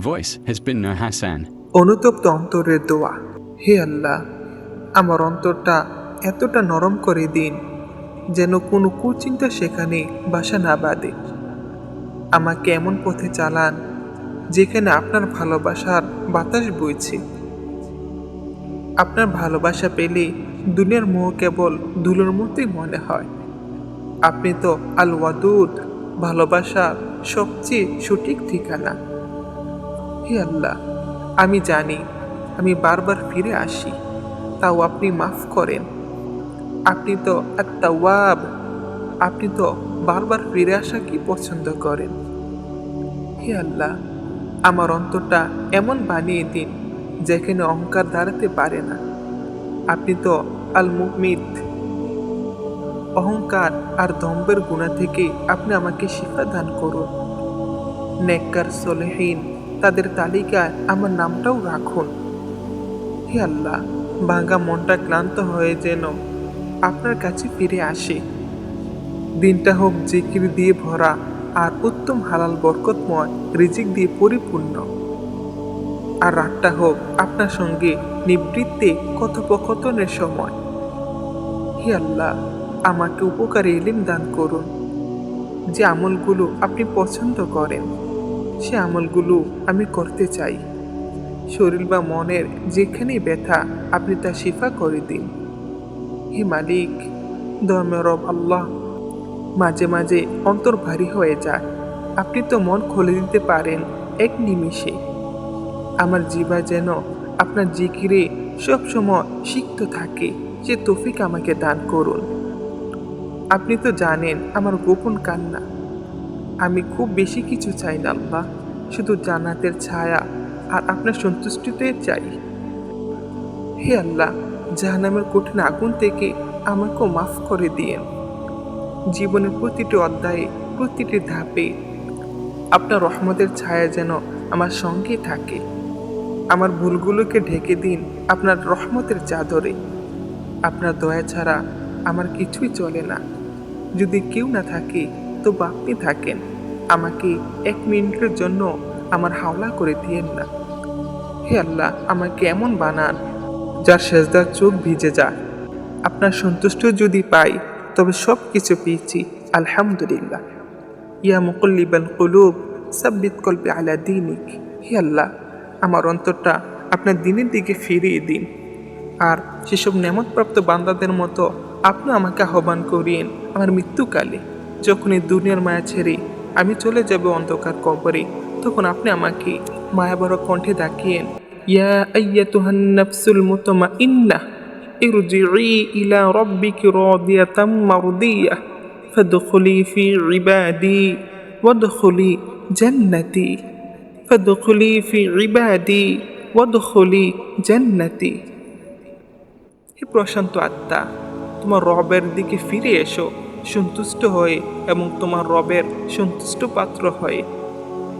Voice has been Nur Hassan. অনুতপ্ত অন্তরের দোয়া। হে আল্লাহ, আমার অন্তরটা এতটা নরম করে দিন যেন কোনো কুচিন্তা সেখানে বাসা না বাঁধে। আমাকে এমন পথে চালান যেখানে আপনার ভালোবাসার বাতাস বইছে। আপনার ভালোবাসা পেলে দুনিয়ার মোহ কেবল ধুলোর মতোই মনে হয়। আপনি তো আল ওয়াদুদ, ভালোবাসার সবচেয়ে সঠিক ঠিকানা। হে আল্লাহ, আমি জানি আমি বারবার ফিরে আসি, তাও আপনি মাফ করেন। আপনি তো আত-তাওয়াব, আপনি তো বারবার ফিরে আসা কি পছন্দ করেন। হে আল্লাহ, আমার অন্তরটা এমন বানিয়ে দিন যেখানে অহংকার দাঁড়াতে পারে না। আপনি তো আল মুমিত, অহংকার আর দম্ভের গুণা থেকে আপনি আমাকে শিক্ষা দান করুন। নেককার সলেহীন তাদের তালিকায় আমার নামটাও রাখুন। হে আল্লাহ, ভাঙা মনটা ক্লান্ত হয়ে যেন আপনার কাছে ফিরে আসে। দিনটা হোক জিকির দিয়ে ভরা আর উত্তম হালাল বরকতময় রিজিক দিয়ে পরিপূর্ণ। আর রাতটা হোক আপনার সঙ্গে নিবৃত্তে কথোপকথনের সময়। হে আল্লাহ, আমাকে উপকারী ইলম দান করুন। যে আমলগুলো আপনি পছন্দ করেন সে আমলগুলো আমি করতে চাই। শরীর বা মনের যেখানেই ব্যথা আপনি তা শিফা করে দিন। হে মালিক, ধর্মের রব আল্লাহ, মাঝে মাঝে অন্তর ভারী হয়ে যায়। আপনি তো মন খুলে দিতে পারেন এক নিমিষে। আমার জিহ্বা যেন আপনার জিকিরে সবসময় সিক্ত থাকে, সে তৌফিক আমাকে দান করুন। আপনি তো জানেন আমার গোপন কান্না। আমি খুব বেশি কিছু চাই না আল্লাহ, শুধু জান্নাতের ছায়া আর আপনার সন্তুষ্টিতে চাই। হে আল্লাহ, জাহান্নামের কঠিন আগুন থেকে আমাকেও মাফ করে দিয়েন। জীবনের প্রতিটি অধ্যায়ে, প্রতিটি ধাপে আপনার রহমতের ছায়া যেন আমার সঙ্গে থাকে। আমার ভুলগুলোকে ঢেকে দিন আপনার রহমতের চাদরে। আপনার দয়া ছাড়া আমার কিছুই চলে না। যদি কেউ না থাকে তবু আপনি থাকেন। আমাকে এক মিনিটের জন্য আমার হাওলা করে দিয়েন না। হে আল্লাহ, আমাকে এমন বানান যার সেজদার চোখ ভিজে যায়। আপনার সন্তুষ্ট যদি পাই তবে সব কিছু পেয়েছি আলহামদুলিল্লাহ। ইয়া মুকাল্লিবাল কুলুব সাব্বিত কলবি আলা দীনিক। হে আল্লাহ, আমার অন্তরটা আপনার দিনের দিকে ফিরিয়ে দিন। আর সেসব নেমতপ্রাপ্ত বান্দাদের মতো আপনি আমাকে আহ্বান করিয়েন আমার মৃত্যুকালে। যখন এই দুনিয়ার মায়া ছেড়ে আমি চলে যাব অন্ধকার কবরে, তখন আপনি আমাকে মায়াবড় কণ্ঠে ডাকিয়েন, ইয়া আইয়াতুহান নাফসুল মুতমাইন্নাহ ইরজিই ইলা রাব্বিকি রাদিয়াতাম মারদিয়াহ ফাদখুলি ফি ইবাদি ওয়াদখুলি জান্নাতি। ফাদখুলি ফি ইবাদি ওয়াদখুলি জান্নাতি। হে প্রশান্ত আত্মা, তোমার রবের দিকে ফিরে এসো সন্তুষ্ট হয়ে এবং তোমার রবের সন্তুষ্ট পাত্র হয়ে।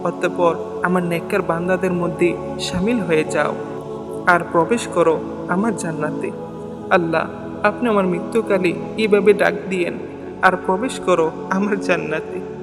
অতঃপর আমার নেককার বান্দাদের মধ্যে শামিল হয়ে যাও আর প্রবেশ করো আমার জান্নাতে। আল্লাহ, আপনি আমার মৃত্যুকালে এইভাবে ডাক দিয়েন আর প্রবেশ করো আমার জান্নাতে।